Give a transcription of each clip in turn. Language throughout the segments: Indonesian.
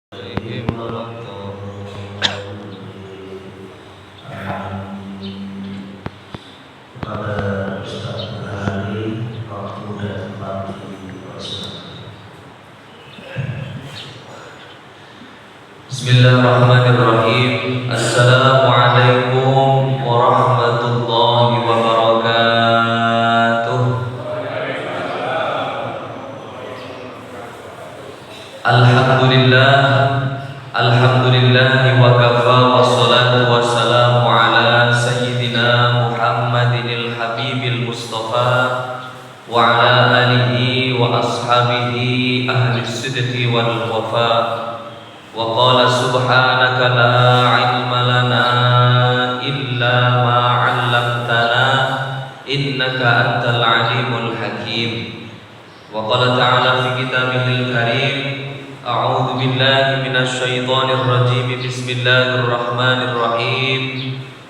عليهم ولا kepada Ustaz Burhani waktu dan tempat dipersilakan. Bismillahirrahmanirrahim. Assalamualaikum warahmatullahi wabarakatuh. Alhamdulillah wa kafa wassalatu wassalamu ala sayyidina Muhammadinil habibil mustafa wa ala alihi wa ashabihi ahli sidqi wal wafa. Wa qala subhanaka la ilma lana illa ma 'allamtana innaka antal alimul hakim. Wa qala ta'ala fi kitabihil karim, a'udzu billahi minasy syaithanir rajim. Bismillahirrahmanirrahim.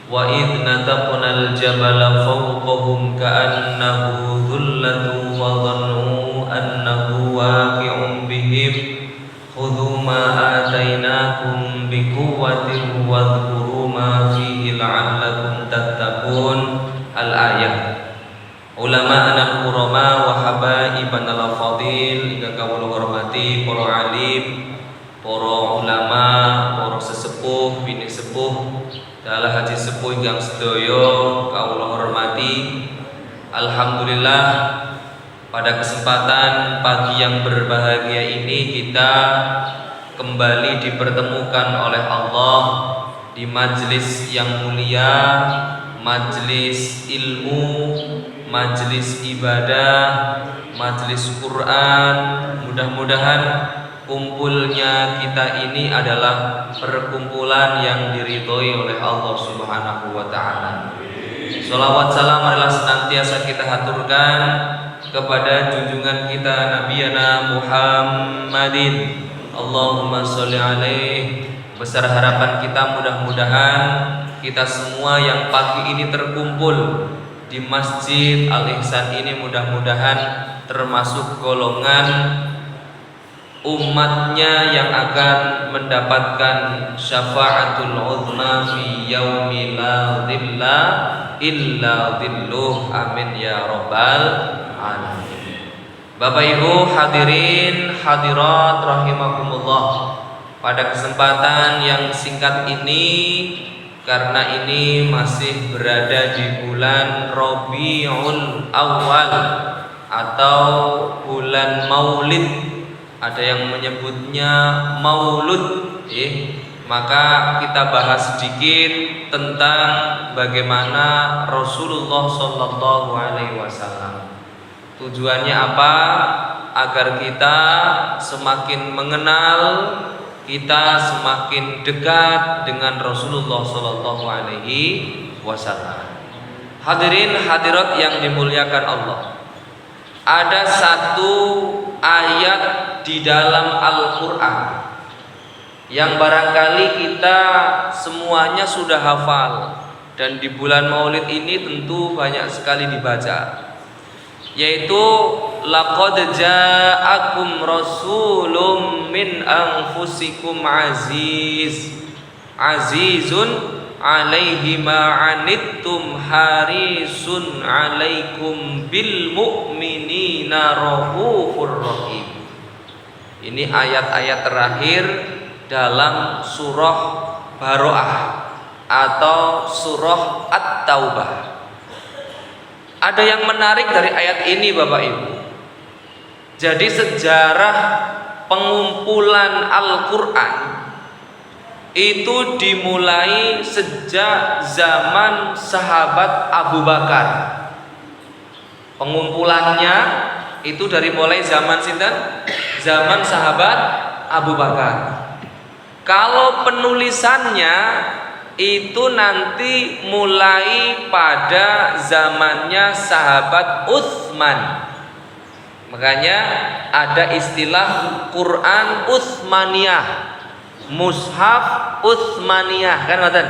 Wa idh nataqnal jabala fawqahum ka'annahu dhullatun wa dhannu annahu waqi'un bihim khudhu ma atainakum biquwwatin wadhkuru ma fihi la'allakum tattaqun. Al-ayah. Ulama anak kurama wa habaiban al-fadil, ingkang kawula hormati para alim, para ulama, para sesepuh, bini sepuh, dalah haji sepuh ingkang sedaya kawula hormati. Alhamdulillah, pada kesempatan pagi yang berbahagia ini kita kembali dipertemukan oleh Allah di majelis yang mulia, majelis ilmu, majelis ibadah, majelis Quran. Mudah-mudahan kumpulnya kita ini adalah perkumpulan yang diridhoi oleh Allah Subhanahu wa taala. Shalawat salam marilah senantiasa kita haturkan kepada junjungan kita Nabiyana Muhammadin. Allahumma sholli alaihi. Besar harapan kita mudah-mudahan kita semua yang pagi ini terkumpul di Masjid Al-Ihsan ini mudah-mudahan termasuk golongan umatnya yang akan mendapatkan syafaatul uzma fi yaumi la dhilla illa dhilluh. Amin ya rabbal alamin. Bapak Ibu hadirin hadirat rahimakumullah, pada kesempatan yang singkat ini, karena ini masih berada di bulan Rabiul Awal atau bulan Maulid, ada yang menyebutnya Maulud, maka kita bahas sedikit tentang bagaimana Rasulullah Shallallahu Alaihi Wasallam. Tujuannya apa? Agar kita semakin mengenal, kita semakin dekat dengan Rasulullah Shallallahu Alaihi Wasallam. Hadirin hadirat yang dimuliakan Allah, ada satu ayat di dalam Al-Quran yang barangkali kita semuanya sudah hafal, dan di bulan Maulid ini tentu banyak sekali dibaca, yaitu laqad ja'akum rasulun min anfusikum azizun alaihi ma anittum harisun alaikum bil mu'minina raufur rahim. Ini ayat-ayat terakhir dalam surah Baroah atau surah At-Taubah. Ada yang menarik dari ayat ini Bapak Ibu. Jadi sejarah pengumpulan Al-Quran itu dimulai sejak zaman sahabat Abu Bakar. Pengumpulannya itu dari mulai zaman sinten? Zaman sahabat Abu Bakar. Kalau penulisannya itu nanti mulai pada zamannya sahabat Utsman. Makanya ada istilah Quran Utsmaniyah, Mushaf Utsmaniyah, kan ngoten.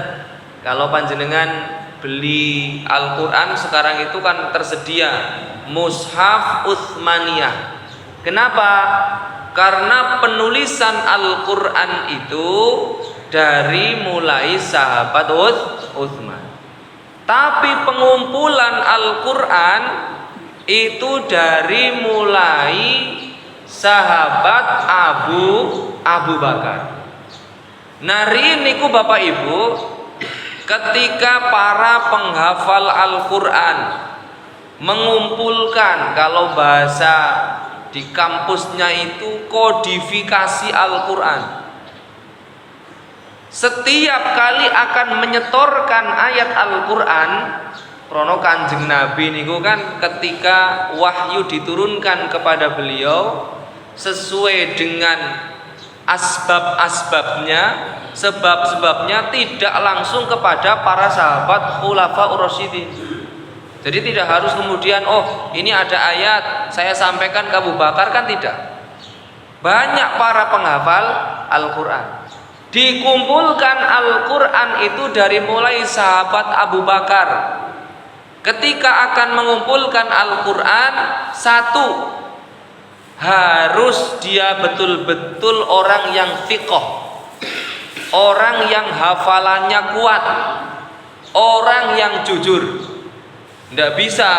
Kalau panjenengan beli Al-Quran sekarang itu kan tersedia Mushaf Utsmaniyah. Kenapa? Karena penulisan Al-Quran itu dari mulai sahabat Utsman. Tapi pengumpulan Al-Quran itu dari mulai sahabat Abu Bakar. Nari niku Bapak Ibu, ketika para penghafal Al-Quran mengumpulkan, kalau bahasa di kampusnya itu kodifikasi Al-Quran, setiap kali akan menyetorkan ayat Al-Quran, krono Kanjeng Nabi niku kan ketika wahyu diturunkan kepada beliau sesuai dengan asbab-asbabnya, sebab-sebabnya tidak langsung kepada para sahabat Khulafaur Rasyidin. Jadi tidak harus kemudian ini ada ayat saya sampaikan ke Abu Bakar, kan tidak. Banyak para penghafal Al-Quran. Dikumpulkan Al-Quran itu dari mulai sahabat Abu Bakar. Ketika akan mengumpulkan Al-Quran, satu, harus dia betul-betul orang yang fiqh, orang yang hafalannya kuat, orang yang jujur. Tidak bisa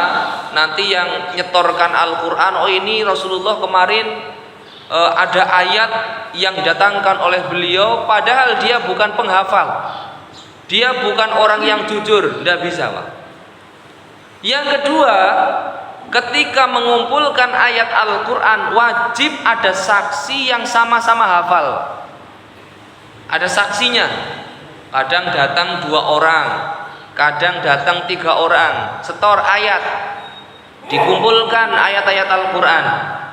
nanti yang nyetorkan Al-Quran, ini Rasulullah kemarin ada ayat yang didatangkan oleh beliau, padahal dia bukan penghafal, dia bukan orang yang jujur. Tidak bisa, Pak. Yang kedua, ketika mengumpulkan ayat Al-Quran, wajib ada saksi yang sama-sama hafal. Ada saksinya. Kadang datang 2 orang, kadang datang 3 orang, setor ayat, dikumpulkan ayat-ayat Al-Quran.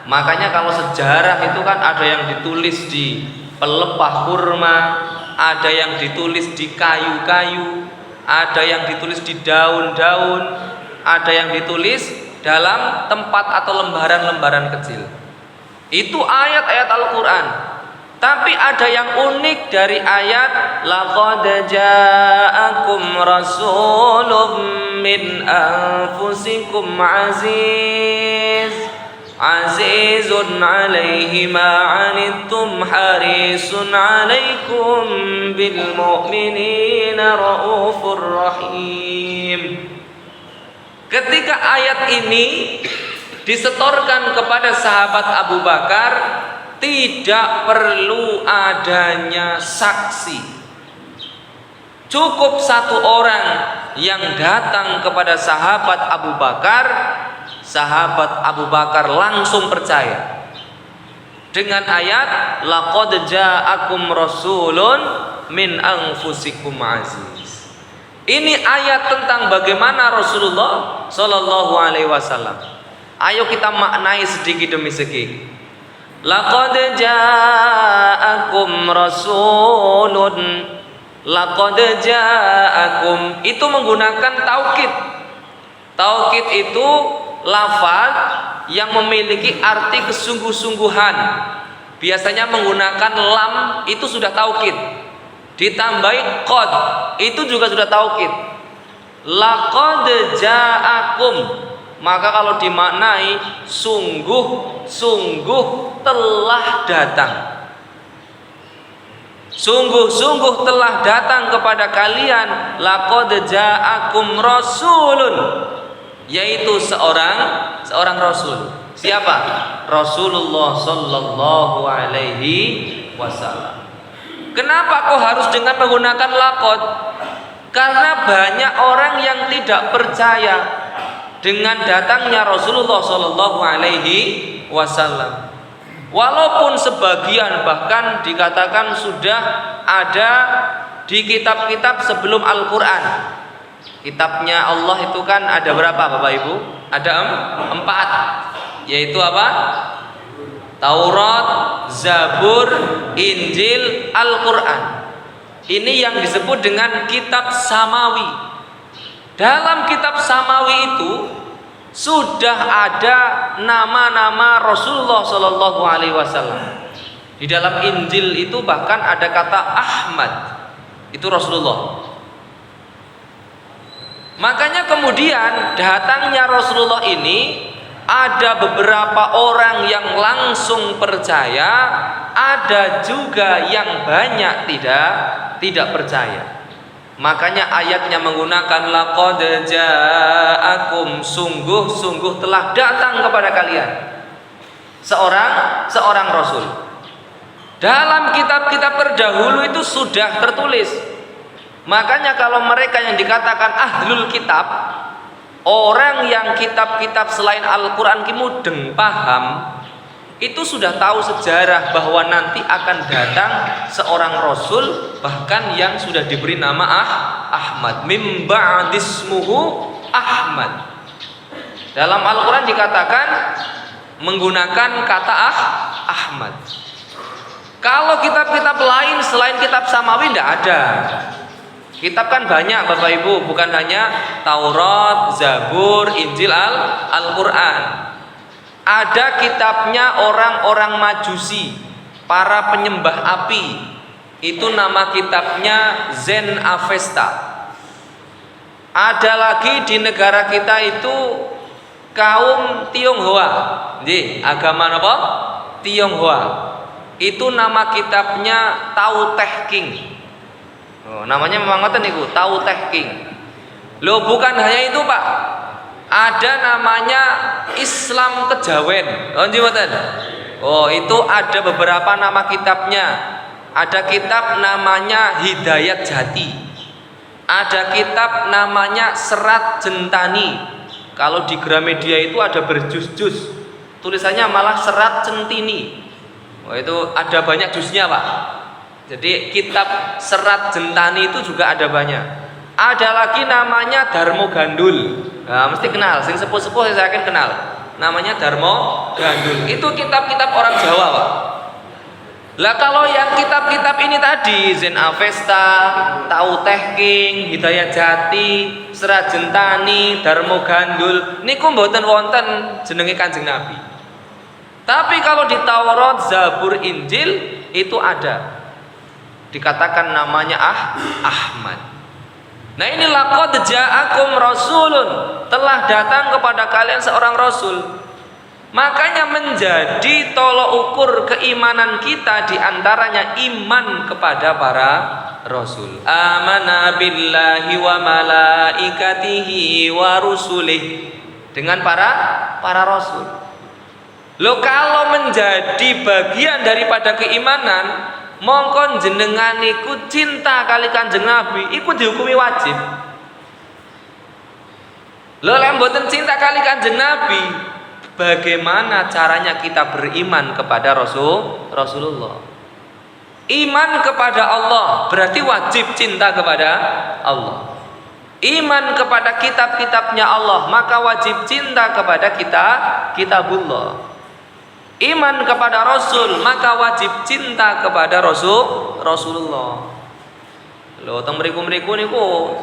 Makanya kalau sejarah itu kan ada yang ditulis di pelepah kurma, ada yang ditulis di kayu-kayu, ada yang ditulis di daun-daun, ada yang ditulis dalam tempat atau lembaran-lembaran kecil. Itu ayat-ayat Al-Quran. Tapi ada yang unik dari ayat laqad ja'akum rasulun min anfusikum azizun 'alaihi ma 'anittum harisun 'alaikum bil mu'minina raufur rahim. Ketika ayat ini disetorkan kepada sahabat Abu Bakar, tidak perlu adanya saksi. Cukup 1 orang yang datang kepada sahabat Abu Bakar, sahabat Abu Bakar langsung percaya dengan ayat laqad ja'akum rasulun min anfusikum aziz. Ini ayat tentang bagaimana Rasulullah Shallallahu Alaihi Wasallam. Ayo kita maknai sedikit demi sedikit. Laqad ja'akum rasulun, laqad ja'akum itu menggunakan taukid. Taukid itu lafaz yang memiliki arti kesungguh-sungguhan. Biasanya menggunakan lam, itu sudah taukid. Ditambahi qad, itu juga sudah taukid. Laqad ja'akum, maka kalau dimaknai sungguh-sungguh telah datang. Sungguh-sungguh telah datang kepada kalian laqad ja'akum rasulun, yaitu seorang rasul. Siapa? Rasulullah sallallahu alaihi wasallam. Kenapa kok harus dengan menggunakan laqad? Karena banyak orang yang tidak percaya dengan datangnya Rasulullah sallallahu alaihi wasallam. Walaupun sebagian bahkan dikatakan sudah ada di kitab-kitab sebelum Al-Quran. Kitabnya Allah itu kan ada berapa Bapak Ibu? Ada 4. Yaitu apa? Taurat, Zabur, Injil, Al-Quran. Ini yang disebut dengan kitab Samawi. Dalam kitab Samawi itu sudah ada nama-nama Rasulullah Shallallahu Alaihi Wasallam. Di dalam Injil itu bahkan ada kata Ahmad, itu Rasulullah. Makanya kemudian datangnya Rasulullah ini Ada beberapa orang yang langsung percaya, ada juga yang banyak tidak percaya. Makanya ayatnya menggunakan laqad ja'akum, sungguh telah datang kepada kalian seorang rasul. Dalam kitab-kitab terdahulu itu sudah tertulis. Makanya kalau mereka yang dikatakan ahlul kitab, orang yang kitab-kitab selain Al-Quran mudeng paham, itu sudah tahu sejarah bahwa nanti akan datang seorang rasul, bahkan yang sudah diberi nama Ahmad, mim ba'dismuhu Ahmad. Dalam Al-Quran dikatakan menggunakan kata Ahmad. Kalau kitab-kitab lain selain kitab Samawi tidak ada. Kitab kan banyak Bapak Ibu, bukan hanya Taurat, Zabur, Injil, Al-Quran. Ada kitabnya orang-orang Majusi, para penyembah api. Itu nama kitabnya Zen Avesta. Ada lagi di negara kita itu kaum Tionghoa. Jadi agama apa? Tionghoa. Itu nama kitabnya Tao Te King. Oh, namanya memang ngoten niku, Tao Te King. Loh, bukan hanya itu, Pak. Ada namanya Islam Kejawen. Oh, nggih. Oh, itu ada beberapa nama kitabnya. Ada kitab namanya Hidayat Jati. Ada kitab namanya Serat Jentani. Kalau di Gramedia itu ada berjus-jus. Tulisannya malah Serat Centini. Oh, itu ada banyak jusnya, Pak. Jadi kitab Serat Jentani itu juga ada banyak. Ada lagi namanya Darmo Gandul. Nah, mesti kenal, sing sepuh-sepuh saya akan kenal. Namanya Darmo Gandul. Itu kitab-kitab orang Jawa, Pak. Lah kalau yang kitab-kitab ini tadi, Zen Avesta, Tao Te King, Hidayat Jati, Serat Jentani, Darmo Gandul, niku mboten wonten jenenge Kanjeng Nabi. Tapi kalau di Taurat, Zabur, Injil itu ada. Dikatakan namanya Ahmad. Nah, ini laqad ja'akum rasulun, telah datang kepada kalian seorang rasul. Makanya menjadi tolok ukur keimanan kita diantaranya iman kepada para rasul. Amana billahi wa malaikatihi wa rusulih, dengan para rasul. Loh, kalau menjadi bagian daripada keimanan, mongkon jenengan iku cinta kali Kanjeng Nabi, iku dihukumi wajib. Lho, lek mboten cinta kali Kanjeng Nabi, bagaimana caranya kita beriman kepada Rasulullah? Iman kepada Allah berarti wajib cinta kepada Allah. Iman kepada kitab-kitabnya Allah, maka wajib cinta kepada kitabullah. Iman kepada Rasul, maka wajib cinta kepada Rasulullah. Lho, teng mriku-mriku niku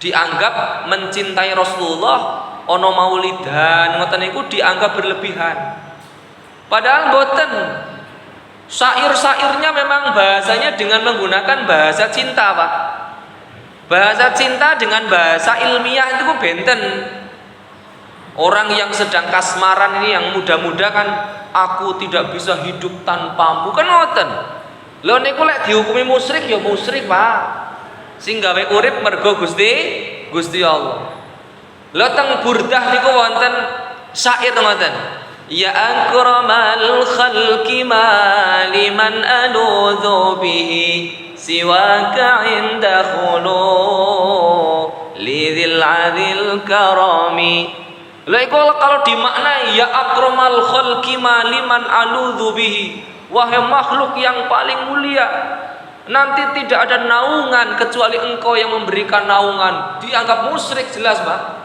dianggap mencintai Rasulullah ono maulidan ngoten niku dianggap berlebihan. Padahal mboten. Syair-syairnya memang bahasanya dengan menggunakan bahasa cinta, Pak. Bahasa cinta dengan bahasa ilmiah itu benten. Orang yang sedang kasmaran ini, yang muda-muda kan, aku tidak bisa hidup tanpamu, kan ngoten. Lho niku lek dihukumi musyrik ya musyrik, Pak. Sing gawe urip mergo Gusti Allah. Lho teng Burdah niku wonten syair ngoten. Ya akramal khalqi ma liman aludhu bihi siwaka inda khulu lidhil adil karami. Lah kalau dimaknai ya akramal khalqi ma liman aludhu bihi, wahai makhluk yang paling mulia, nanti tidak ada naungan kecuali engkau yang memberikan naungan. Dianggap musyrik jelas, Pak.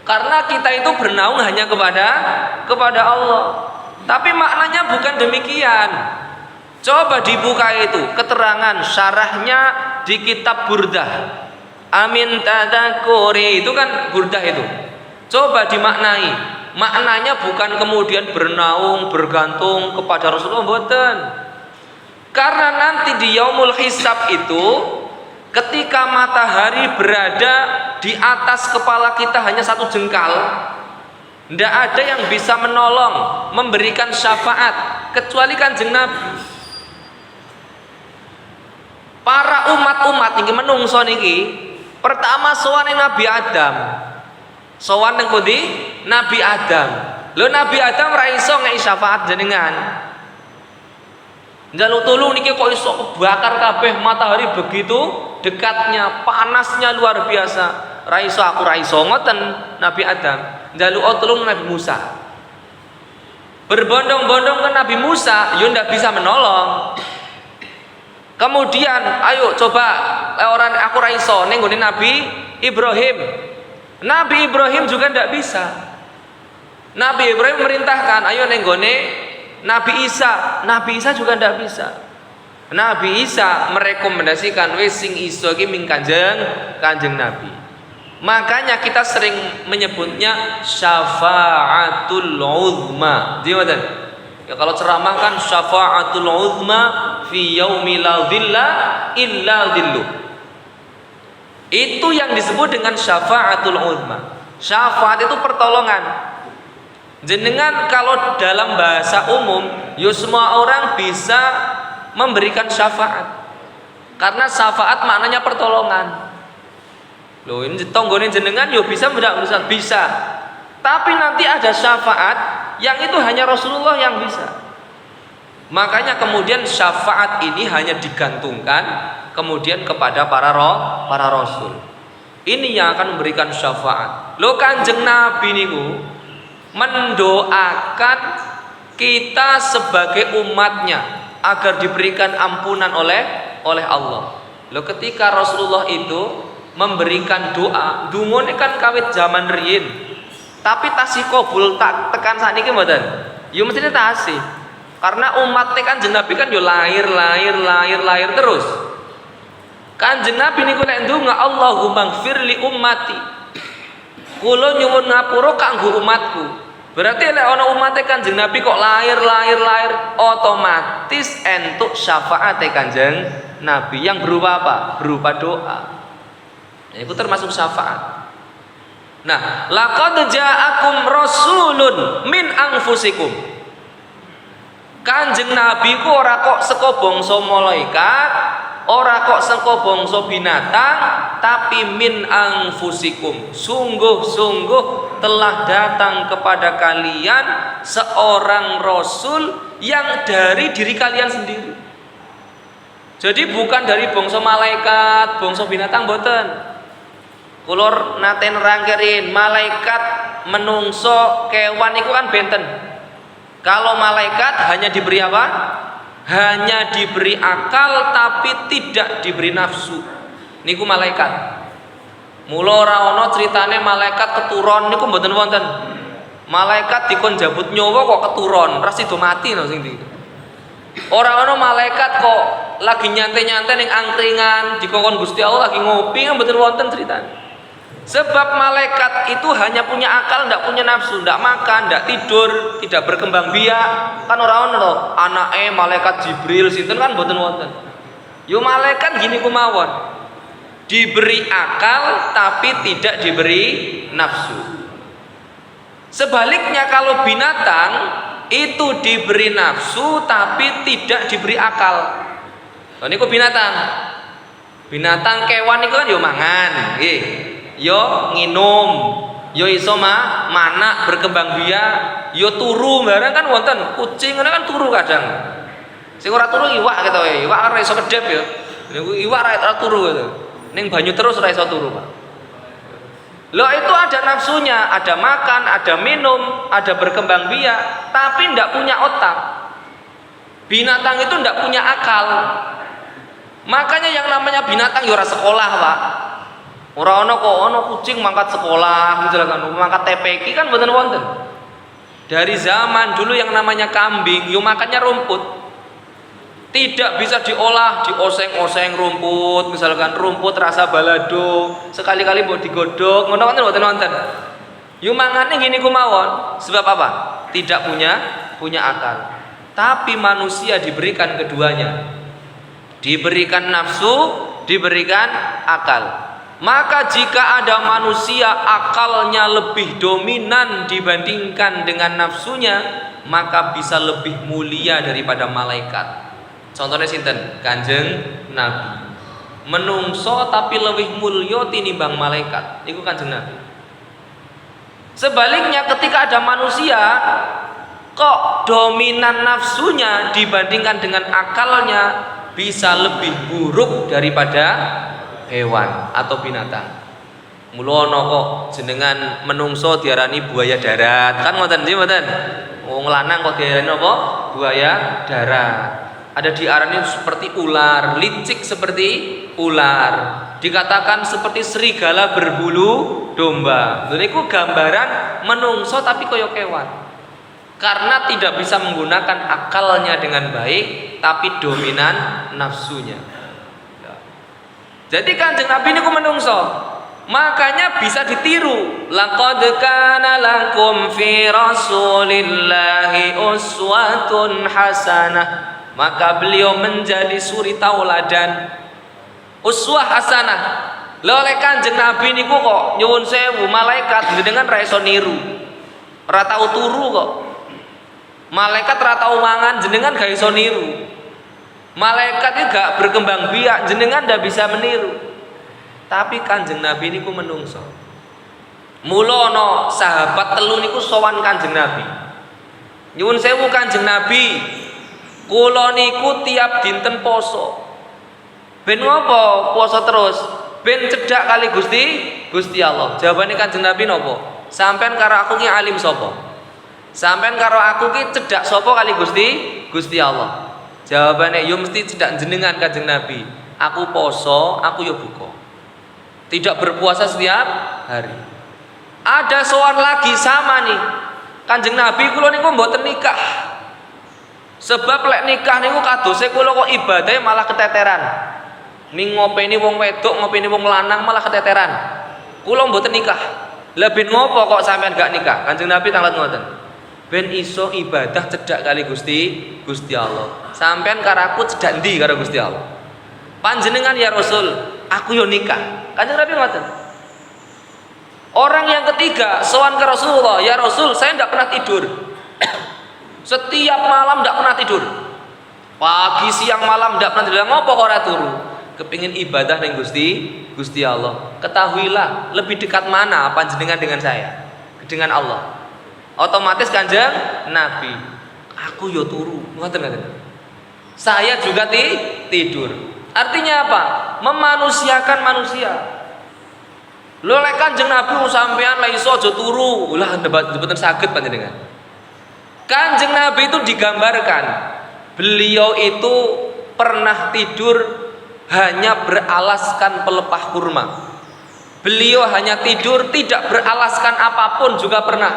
Karena kita itu bernaung hanya kepada Allah. Tapi maknanya bukan demikian. Coba dibuka itu keterangan syarahnya di kitab Burdah. Amin tadakuri, itu kan Burdah itu. Coba dimaknai. Maknanya bukan kemudian bernaung, bergantung kepada Rasulullah, mboten. Karena nanti di yaumul hisab itu, ketika matahari berada di atas kepala kita hanya satu jengkal, Tidak ada yang bisa menolong, memberikan syafaat kecuali Kanjeng Nabi. Para umat-umat niki menungso niki pertama sowan Nabi Adam. Sowan ning pundi? Nabi Adam. Lho Nabi Adam ra iso ngeki syafaat jenengan. Njaluk tulung niki kok iso kebakar kabeh, matahari begitu dekatnya, panasnya luar biasa. Ra iso aku ra iso ngoten Nabi Adam. Njaluk tulung Nabi Musa. Berbondong-bondong ke Nabi Musa, yo ndak bisa menolong. Kemudian ayo coba orang aku ra iso ning nggone Nabi Ibrahim. Nabi Ibrahim juga ndak bisa. Nabi Ibrahim merintahkan ayo ning nggone Nabi Isa. Nabi Isa juga ndak bisa. Nabi Isa merekomendasikan wis sing iso iki ming Kanjeng Nabi. Makanya kita sering menyebutnya syafaatul uzma. Gimana? Ya kalau ceramah kan syafaatul uzma fi yaumi la dhilla illa dhillu. Itu yang disebut dengan syafaatul uzma. Syafaat itu pertolongan. Jenengan kalau dalam bahasa umum, yo semua orang bisa memberikan syafaat. Karena syafaat maknanya pertolongan. Loh ini tonggone jenengan yo bisa bisa. Tapi nanti ada syafaat yang itu hanya Rasulullah yang bisa. Makanya kemudian syafaat ini hanya digantungkan kemudian kepada para rasul. Ini yang akan memberikan syafaat. Lo Kanjeng Nabi niku mendoakan kita sebagai umatnya agar diberikan ampunan oleh Allah. Lo ketika Rasulullah itu memberikan doa, dungone kan kawit zaman riyin. Tapi tasih kabul tak tekan sakniki mboten. Yo mestine tasih. Karena umatnya Kanjeng Nabi kan yo lahir terus. Kanjeng Nabi niku nek ndonga Allahumma ighfirli ummati. Kula nyuwun ngapura kanggo umatku. Berarti lek ana umate Kanjeng Nabi kok lahir otomatis entuk syafaate Kanjeng Nabi yang berupa apa? Berupa doa. Itu termasuk syafaat. Nah, laqad ja'akum rasulun min anfusikum. Kanjeng Nabi ku ora kok saka bangsa malaikat, ora kok saka bangsa binatang, tapi min anfusikum. Sungguh-sungguh telah datang kepada kalian seorang rasul yang dari diri kalian sendiri. Jadi bukan dari bangsa malaikat, bangsa binatang mboten. Kulur nate nerangkerin malaikat, menungso, kewan itu kan benten. Kalau malaikat hanya diberi apa? Hanya diberi akal tapi tidak diberi nafsu. Niku malaikat. Mula ora ana critane malaikat keturon niku mboten wonten. Malaikat dikon jabut nyawa kok keturon, ora sida mati no sing iki. Ora ana malaikat kok lagi nyantai-nyantai ning angkringan dikongkon Gusti Allah lagi ngopi kan mboten wonten critane. Sebab malaikat itu hanya punya akal, tidak punya nafsu, tidak makan, tidak tidur, tidak berkembang biak. Kan orang ono anake malaikat Jibril sinten kan mboten wonten. Yo malaikat gini kumawon. Diberi akal tapi tidak diberi nafsu. Sebaliknya kalau binatang itu diberi nafsu tapi tidak diberi akal. Nah, niku binatang. Binatang kewan niku kan yo mangan, nggih. Yo nginum, yo iso manak berkembang biak, yo turu barang kan wonten. Kucing kan turu kadang. Sing ora turu iwak gitu ya. Iwak ora iso kedep ya. Niku iwak ora turu gitu. Ning banyu terus ora iso turu, Pak. Loh itu ada nafsunya, ada makan, ada minum, ada berkembang biak, tapi ndak punya otak. Binatang itu ndak punya akal. Makanya yang namanya binatang ya ora sekolah, Pak. Ora ana kok ana kucing mangkat sekolah, misalkan mangkat TPQ kan mboten wonten. Dari zaman dulu yang namanya kambing, yo makannya rumput. Tidak bisa diolah, dioseng-oseng rumput, misalkan rumput rasa balado, sekali-kali mbok digodhog, ngono kan mboten wonten. Yo mangane ngene ku mawon, sebab apa? Tidak punya akal. Tapi manusia diberikan keduanya. Diberikan nafsu, diberikan akal. Maka jika ada manusia akalnya lebih dominan dibandingkan dengan nafsunya, maka bisa lebih mulia daripada malaikat. Contohnya sinten? Kanjeng Nabi. Menungso tapi lebih mulia tinimbang malaikat. Iku Kanjeng Nabi. Sebaliknya ketika ada manusia kok dominan nafsunya dibandingkan dengan akalnya, bisa lebih buruk daripada hewan atau binatang. Mulono kok jenengan menungso diarani buaya darat, kan ngoten nggih mboten? Wong lanang kok diarani apa? Buaya darat. Ada diarani seperti ular, licik seperti ular. Dikatakan seperti serigala berbulu domba. Lha niku gambaran menungso tapi kaya kewan. Karena tidak bisa menggunakan akalnya dengan baik, tapi dominan nafsunya. Jadi Kanjeng Nabi niku menungso, makanya bisa ditiru. Laqad kana lakum fi Rasulillahi uswatun hasanah. Maka beliau menjadi suri tauladan, uswah hasanah. Lah oleh Kanjeng Nabi niku kok nyuwun sewu malaikat jenengan ra iso niru. Ora tau turu kok. Malaikat ra tau mangan jenengan gak iso niru. Malaikat itu gak berkembang biak jenengan ndak bisa meniru. Tapi Kanjeng Nabi niku menungso. Mula ana sahabat telu niku sowan Kanjeng Nabi. Nyuwun sewu Kanjeng Nabi, kula niku tiap dinten poso. Ben ngopo poso terus? Ben cedhak kali Gusti Allah. Jawabane Kanjeng Nabi napa? Sampean karo aku ki alim sapa? Sampean karo aku ki cedhak sapa kali Gusti Allah? Jawabannya yo mesti cedhak jenengan Kanjeng Nabi. Aku poso, aku yo buka. Tidak berpuasa setiap hari. Ada soal lagi sama nih. Kanjeng Nabi kula niku mboten nikah. Sebab lek nikah niku kadose kula kok ibadahe malah keteteran. Ning ngopeni wong wedok, ngopeni wong lanang malah keteteran. Kula mboten nikah. Lah ben ngopo kok sampean gak nikah? Kanjeng Nabi tanglet ngoten. Ben iso ibadah cedhak kali Gusti Allah. Sampean karo aku cedhak ndi karo Gusti Allah? Panjenengan ya Rasul, aku yo nikah. Kanjeng Nabi ngoten. Orang yang ketiga sowan ke Rasulullah, ya Rasul, saya tidak pernah tidur. Setiap malam tidak pernah tidur. Pagi siang malam tidak pernah tidur. Ngopo kok ora turu? Kepingin ibadah ning Gusti Allah. Ketahuilah lebih dekat mana panjenengan dengan saya? Dengan Allah. Otomatis Kanjeng Nabi, aku yo turu. Ngoten ngoten. Saya juga tidur. Artinya apa? Memanusiakan manusia. Lho lek Kanjeng Nabi sampean la iso aja turu. Lah mboten saged panjenengan. Kanjeng Nabi itu digambarkan beliau itu pernah tidur hanya beralaskan pelepah kurma. Beliau hanya tidur tidak beralaskan apapun juga pernah.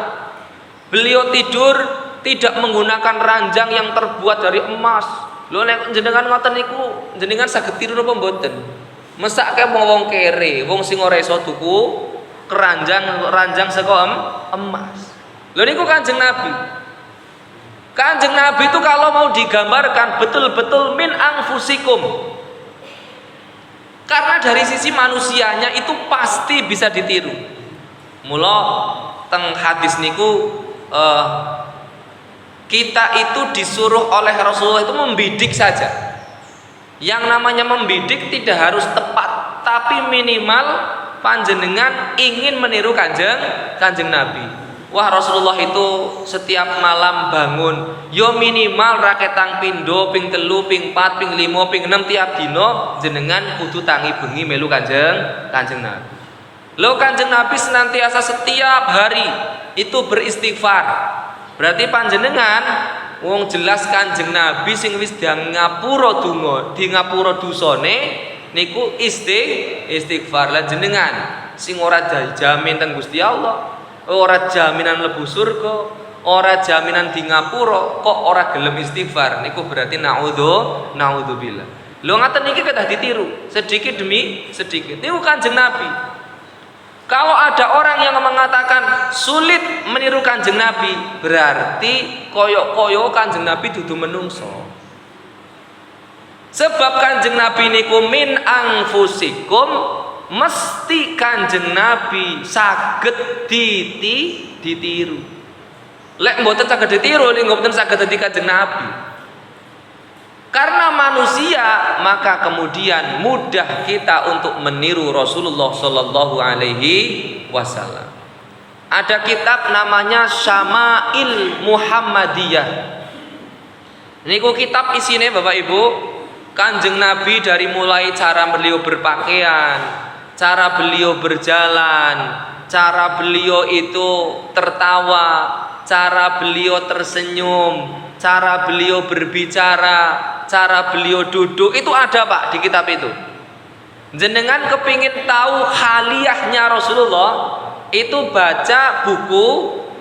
Beliau tidur tidak menggunakan ranjang yang terbuat dari emas. Lho nek jenengan ngoten niku, jenengan saged tidur apa mboten? Mesake wong kere, wong sing ora iso tuku ranjang saka emas. Lho niku Kanjeng Nabi. Kanjeng Nabi itu kalau mau digambarkan betul-betul min anfusikum. Karena dari sisi manusianya itu pasti bisa ditiru. Mula teng hadis niku kita itu disuruh oleh Rasulullah itu membidik saja. Yang namanya membidik tidak harus tepat, tapi minimal panjenengan ingin meniru Kanjeng Nabi. Wah Rasulullah itu setiap malam bangun, yo minimal raketang pindo, ping telu, ping 4, ping 5, ping 6 tiap dino jenengan kudu tangi bengi melu Kanjeng Nabi. Lo Kanjeng Nabi senantiasa setiap hari itu beristighfar. Berarti panjenengan wong jelas Kanjeng Nabi sing wis ngapura donga, di ngapura dosane niku istighfar. Lan jenengan sing ora jamin teng Gusti Allah, ora jaminan mlebu surga, ora jaminan di ngapura, kok ora gelem istighfar, niku berarti naudzubillah. Lho ngaten niki kedah ditiru sedikit demi sedikit. Niku Kanjeng Nabi. Kalau ada orang yang mengatakan sulit meniru Kanjeng Nabi, berarti koyok-koyok Kanjeng Nabi dudu menungso. Sebab Kanjeng Nabi niku min anfusikum, mesti Kanjeng Nabi saged ditiru. Lek mboten saged ditiru, lek mboten saged dadi Kanjeng Nabi. Karena manusia, maka kemudian mudah kita untuk meniru Rasulullah Shallallahu Alaihi Wasallam. Ada kitab namanya Syama'il Muhammadiyah. Niku kitab isinya Bapak Ibu, Kanjeng Nabi dari mulai cara beliau berpakaian, cara beliau berjalan, cara beliau itu tertawa, cara beliau tersenyum, cara beliau berbicara, cara beliau duduk, itu ada Pak di kitab itu. Jenengan kepingin tahu haliyahnya Rasulullah, itu baca buku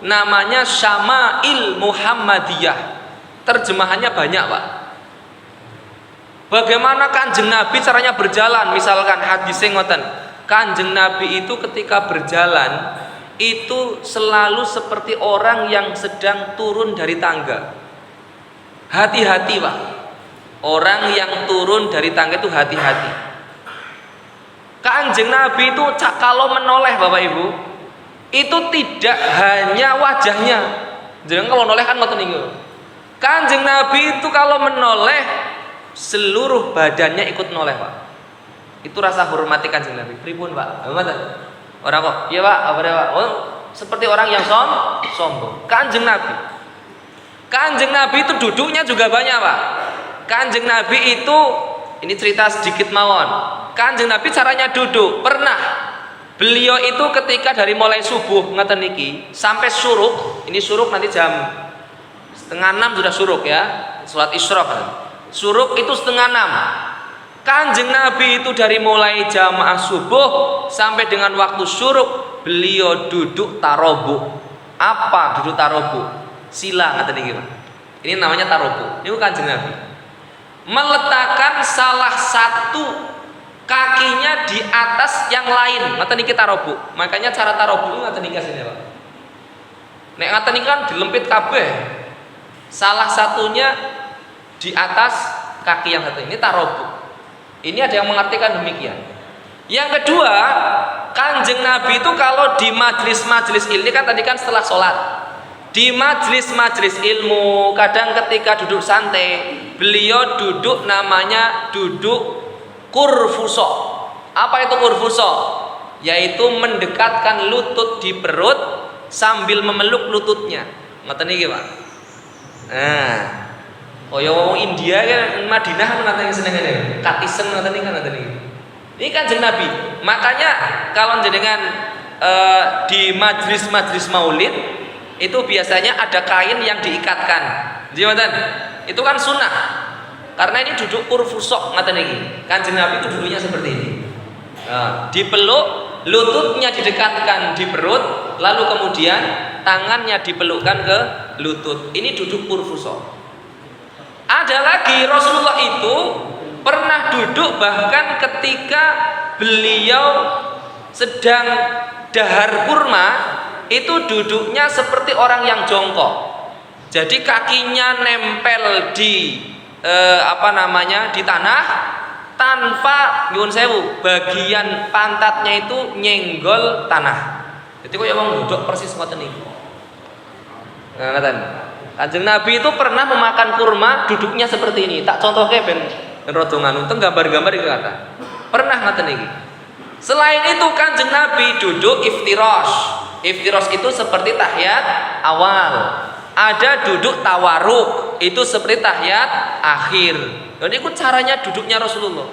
namanya Syama'il Muhammadiyah. Terjemahannya banyak Pak. Bagaimana Kanjeng Nabi caranya berjalan, misalkan hadisnya ngoten. Kanjeng Nabi itu ketika berjalan itu selalu seperti orang yang sedang turun dari tangga. Hati-hati Pak. Orang yang turun dari tangga itu hati-hati. Kanjeng Nabi itu kalau menoleh Bapak Ibu, itu tidak hanya wajahnya. Jangan kalau menoleh kan ngoten niku. Kanjeng Nabi itu kalau menoleh seluruh badannya ikut noleh Pak. Itu rasa hormati Kanjeng Nabi. Pripun Pak? Ngoten. Orang kok, iya Pak, apa ya Pak? Oh, seperti orang yang sombong. Kanjeng Nabi. Kanjeng Nabi itu duduknya juga banyak Pak. Kanjeng Nabi itu, ini cerita sedikit mawon. Kanjeng Nabi caranya duduk. Pernah beliau itu ketika dari mulai subuh ngeten niki sampai syuruk. Ini syuruk nanti jam 5:30 sudah syuruk ya. Salat Isyraq. Syuruk itu 5:30. Kanjeng Nabi itu dari mulai jamaah subuh sampai dengan waktu syuruk beliau duduk tarobu. Apa duduk tarobu? Sila ngeten niki Pak. Ini namanya tarobu. Ini Kanjeng Nabi meletakkan salah satu kakinya di atas yang lain. Ngeten niki tarobu. Makanya cara tarobu itu ngeten niki asline Pak. Nek ngeten niki kan dilempit kabeh. Salah satunya di atas kaki yang satu. Ini tarobu. Ini ada yang mengartikan demikian. Yang kedua, Kanjeng Nabi itu kalau di majelis-majelis ilmu kan tadi kan setelah sholat. Di majelis-majelis ilmu, kadang ketika duduk santai, beliau duduk namanya duduk kurfuso. Apa itu kurfuso? Yaitu mendekatkan lutut di perut sambil memeluk lututnya. Ngoten niki Pak. Nah, kaya wong India kan Madinah kan katanya senengane. Katisen ngoten niki kan ngoten niki. Ini Kanjeng Nabi. Makanya kalau jenengan di majelis-majelis maulid itu biasanya ada kain yang diikatkan. Ngoten. Itu kan sunnah. Karena ini duduk kurfusok ngoten niki. Kanjeng Nabi itu duduknya seperti ini. Nah, dipeluk, lututnya didekatkan di perut, lalu kemudian tangannya dipelukkan ke lutut. Ini duduk kurfusok. Ada lagi Rasulullah itu pernah duduk bahkan ketika beliau sedang dahar kurma, itu duduknya seperti orang yang jongkok. Jadi kakinya nempel di di tanah tanpa nyuwun sewu, bagian pantatnya itu nyenggol tanah. Jadi kok ya wong duduk persis ngoten niku. Nah, ngoten. Kanjeng Nabi itu pernah memakan kurma duduknya seperti ini. Tak contohke ben rada nganu teng gambar-gambar iki kata. Pernah ngoten iki. Selain itu Kanjeng Nabi duduk iftirash. Iftirash itu seperti tahiyat awal. Ada duduk tawaruk, itu seperti tahiyat akhir. Dan itu caranya duduknya Rasulullah.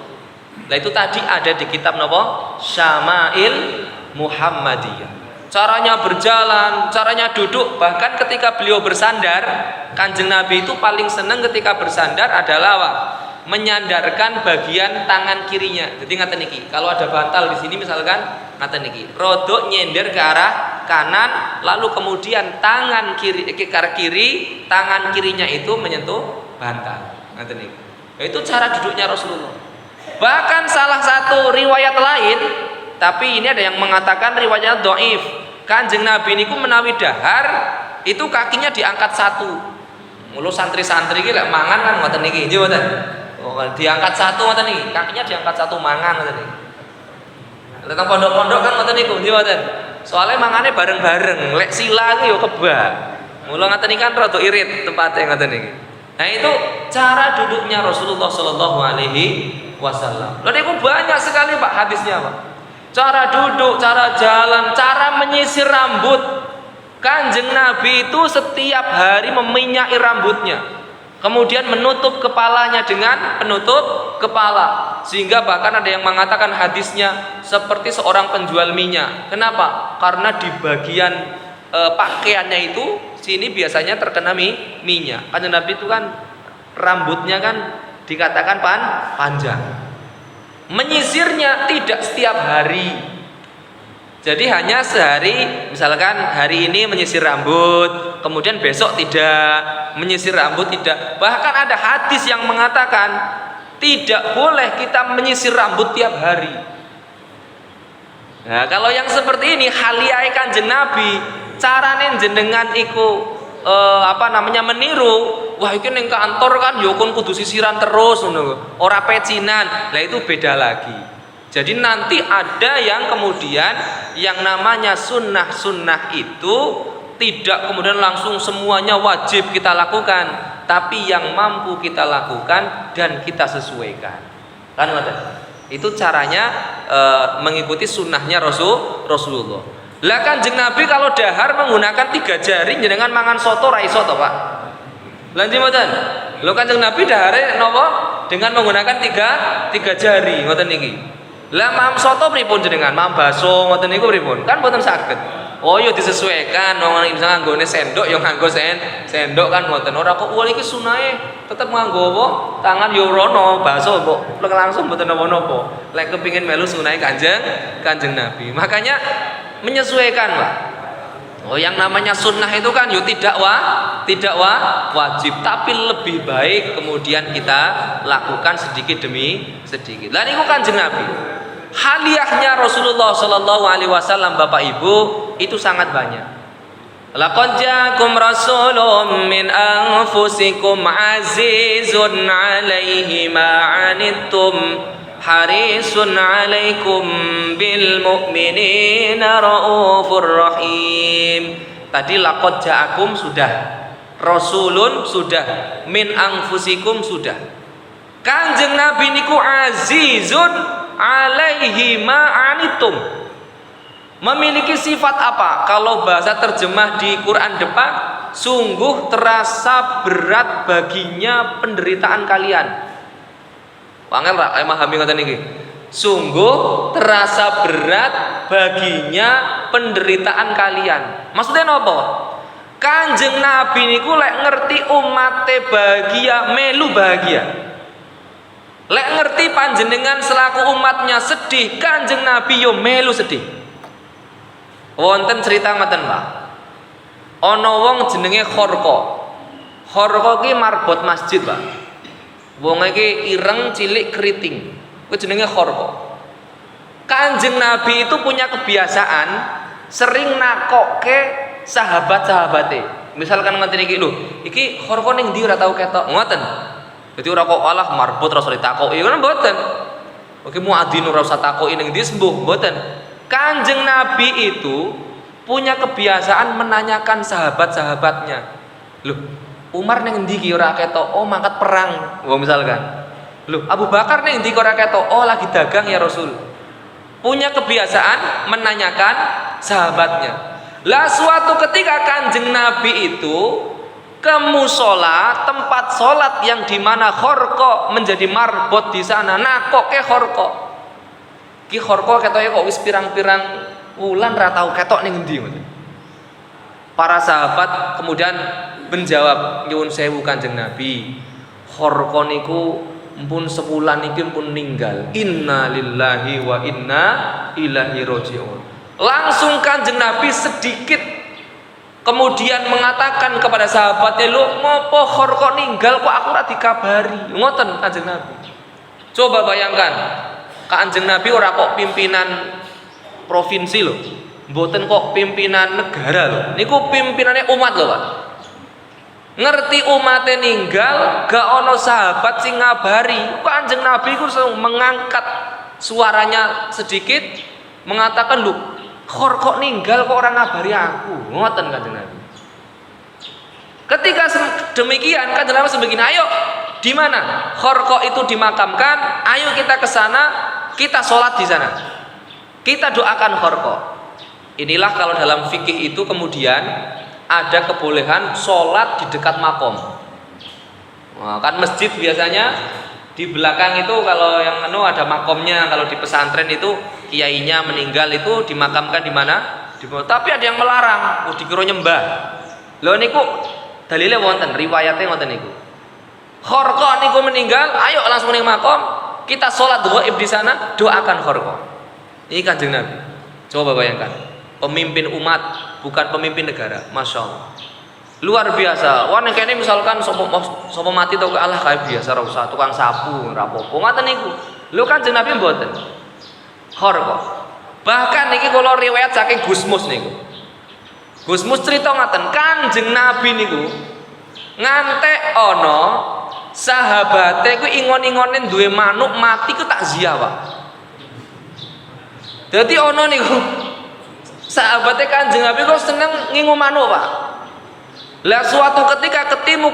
Nah itu tadi ada di kitab napa? Syama'il Muhammadiyah. Caranya berjalan, caranya duduk, bahkan ketika beliau bersandar, Kanjeng Nabi itu paling senang ketika bersandar adalah apa? Menyandarkan bagian tangan kirinya. Jadi ngaten niki, kalau ada bantal di sini misalkan ngaten niki, rodok nyender ke arah kanan, lalu kemudian tangan kiri ke arah kiri, tangan kirinya itu menyentuh bantal. Ngaten niki. Itu cara duduknya Rasulullah. Bahkan salah satu riwayat lain, tapi ini ada yang mengatakan riwayatnya dhaif. Kanjeng Nabi niku menawi dahar, itu kakinya diangkat satu. Mulu santri-santri iki lek mangan kan ngoten niki, nggih mboten? Oh, diangkat satu ngoten niki, kakinya diangkat satu mangan ngoten niki. Tentang pondok-pondok kan ngoten niku nggih mboten. Soale mangane bareng-bareng, lek sila iki yo kebak. Mula ngoten iki kan rada irit tempatnya ngoten iki. Nah itu cara duduknya Rasulullah Shallallahu Alaihi Wasallam. Lalu itu banyak sekali Pak hadisnya Pak. Cara duduk, cara jalan, cara menyisir rambut. Kanjeng Nabi itu setiap hari meminyaki rambutnya, kemudian menutup kepalanya dengan penutup kepala, sehingga bahkan ada yang mengatakan hadisnya seperti seorang penjual minyak. Kenapa? Karena di bagian pakaiannya itu sini biasanya terkena minyak. Kanjeng Nabi itu kan rambutnya kan dikatakan panjang. Menyisirnya tidak setiap hari. Jadi hanya sehari, misalkan hari ini menyisir rambut, kemudian besok tidak, menyisir rambut tidak. Bahkan ada hadis yang mengatakan tidak boleh kita menyisir rambut tiap hari. Nah, kalau yang seperti ini haliyai Kanjeng Nabi, carane jenengan iku meniru. Wah, iki ning kantor kan yo kon kudu sisiran terus ngono. Ora pecinan. Lah itu beda lagi. Jadi nanti ada yang kemudian yang namanya sunnah-sunnah itu tidak kemudian langsung semuanya wajib kita lakukan, tapi yang mampu kita lakukan dan kita sesuaikan. Kan itu caranya mengikuti sunnahnya Rasulullah. Lah Kanjeng Nabi kalau dahar menggunakan 3 jari jenengan mangan soto ra iso to, Pak? Lanjut mboten. Lho Kanjeng Nabi dahare napa? Dengan menggunakan 3 jari ngoten niki. Lah mam soto pripun jenengan? Mam baso ngoten niku pripun? Kan mboten saged. Oh yo disesuaikan, wong misalnya nganggone sendok yo nganggo sendok kan mboten. Ora kok wali iki sunahe tetep nganggo apa? Tangan yo rono, baso kok langsung mboten napa-napa. Lek kepingin melu sunahe Kanjeng Nabi. Makanya menyesuaikan, Pak. Oh, yang namanya sunnah itu kan yo tidak wajib, tapi lebih baik kemudian kita lakukan sedikit demi sedikit. Lah niku Kanjeng Nabi. Haliahnya Rasulullah Shallallahu Alaihi Wasallam, Bapak Ibu, itu sangat banyak. Laqad ja'akum rasulun min anfusikum azizun 'alaihi ma 'anittum harisun 'alaikum bil mu'minina raufur rahim. Tadi laqad ja'akum sudah, rasulun sudah, min anfusikum sudah. Kanjeng Nabi niku azizun 'alaihi ma 'anittum. Memiliki sifat apa? Kalau bahasa terjemah di Quran depan, sungguh terasa berat baginya penderitaan kalian. Wangel ra memahami ngoten niki. Sungguh terasa berat baginya penderitaan kalian. Maksudnya napa? Kanjeng Nabi niku lek ngerti umate bahagia, melu bahagia. Lek ngerti panjenengan selaku umatnya sedih, Kanjeng Nabi yo melu sedih. Wonten cerita ngoten, Pak. Ana wong jenenge Khorqa. Khorqa ki marbot masjid, Pak. Wong iki ireng cilik keriting. Kuwi jenenge Khorqa. Kanjeng Nabi itu punya kebiasaan sering nakokke sahabat-sahabate. Misalkan ngoten iki lho, iki Khorqa ning ndi ora tau ketok. Ngoten. Jadi ora kok alah marbot ora usah ditakoki, ngono mboten. Oke muadzin ora usah takoki ning ndi sembuh, mboten. Kanjeng Nabi itu punya kebiasaan menanyakan sahabat-sahabatnya. Loh, Umar ning ndi ki ora ketok? Oh, mangkat perang. Oh, misalkan. Loh, Abu Bakar ning ndi ora ketok? Oh, lagi dagang ya Rasul. Punya kebiasaan menanyakan sahabatnya. Lah suatu ketika Kanjeng Nabi itu ke musola, tempat sholat yang dimana Khorqa menjadi marbot di sana. Nah, kok ke Khorqa? Ki Khorqa ketoke kok wis pirang-pirang wulan ra tau ketok ning endi. Para sahabat kemudian menjawab, nyuwun sewu Kanjeng Nabi. Khorqa niku mpun sebulan iki pun ninggal. Inna lillahi wa inna ilaihi raji'un. Langsung Kanjeng Nabi sedikit kemudian mengatakan kepada sahabatnya, "Lho, ngopo Khorqa ninggal kok aku ora dikabari?" Ngoten Kanjeng Nabi. Coba bayangkan, Kanjeng Nabi ora kok pimpinan provinsi lho, mboten kok pimpinan negara lho. Niku pimpinannya umat lho, Pak. Ngerti umatnya ninggal, gak ono sahabat sing ngabari. Kanjeng Nabi ku mengangkat suaranya sedikit, mengatakan, "Lu kok ninggal kok orang ngabari aku?" Ngoten Kanjeng Nabi. Ketika demikian Kanjeng Nabi sebegini, "Ayo, di mana Khorqah itu dimakamkan? Ayo kita ke sana, kita sholat di sana. Kita doakan Khorqah." Inilah kalau dalam fikih itu kemudian ada kebolehan sholat di dekat makom. Nah, kan masjid biasanya di belakang itu kalau yang ada makomnya. Kalau di pesantren itu kiainya meninggal itu dimakamkan di mana? Tapi ada yang melarang, dikira nyembah. Lho niku dalile wonten, riwayatnya wonten niku. Khorqah niku meninggal, ayo langsung ning makom, kita sholat ghaib di sana, doakan Khorqah. Ini Kanjeng Nabi. Coba bayangkan, pemimpin umat bukan pemimpin negara, masya Allah, luar biasa. Wah kene misalkan sopo mati tau ke Allah kayak biasa, ora usah tukang sapu, rapopo ngoten niku. Lho Kanjeng Nabi mboten. Khorqah. Bahkan niki kula riwayat saking Gusmus niku. Gusmus cerita ngaten, Kanjeng Nabi niku ngantek ana sahabate ku ingon-ingonen duwe manuk mati ku takziah, Pak. Dadi ana niku sahabate Kanjeng Nabi kok seneng ngingu manuk, Pak. Lah suatu ketika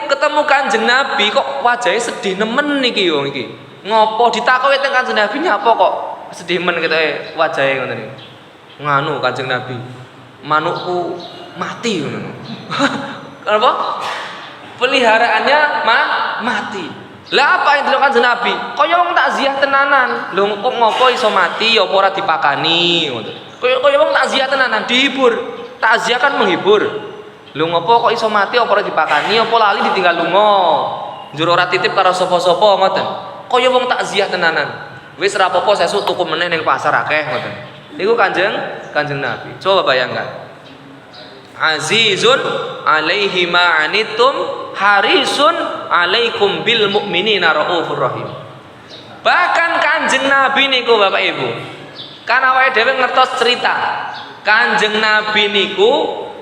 ketemu Kanjeng Nabi kok wajahnya sedih nemen niki yo iki. Ngopo ditakoki teng Kanjeng Nabi nyapa kok sedih men ketoke wajahe ngoten niku. Nganu Kanjeng Nabi, manukku mati ngono. Kenapa? Peliharaannya mati. Lah apa yang dilakukan Kanjeng Nabi? Kaya wong takziah tenanan. Lho kok ngopo iso mati ya apa ora dipakani ngoten. Kaya wong takziah tenanan dihibur. Takziah kan menghibur. Lho ngopo kok iso mati apa ora dipakani apa lali ditinggal lunga. Njur ora titip karo sapa-sapa ngoten. Kaya wong takziah tenanan. Wis ora apa-apa sesuk tuku meneh ning pasar akeh ngoten. Niku Kanjeng Nabi. Coba bayangkan. Azizun alaihi ma anittum harisun alaikum bil mu'minina raufur rahim. Bahkan Kanjeng Nabi niku Bapak Ibu, kan awake dhewe ngertos cerita. Kanjeng Nabi niku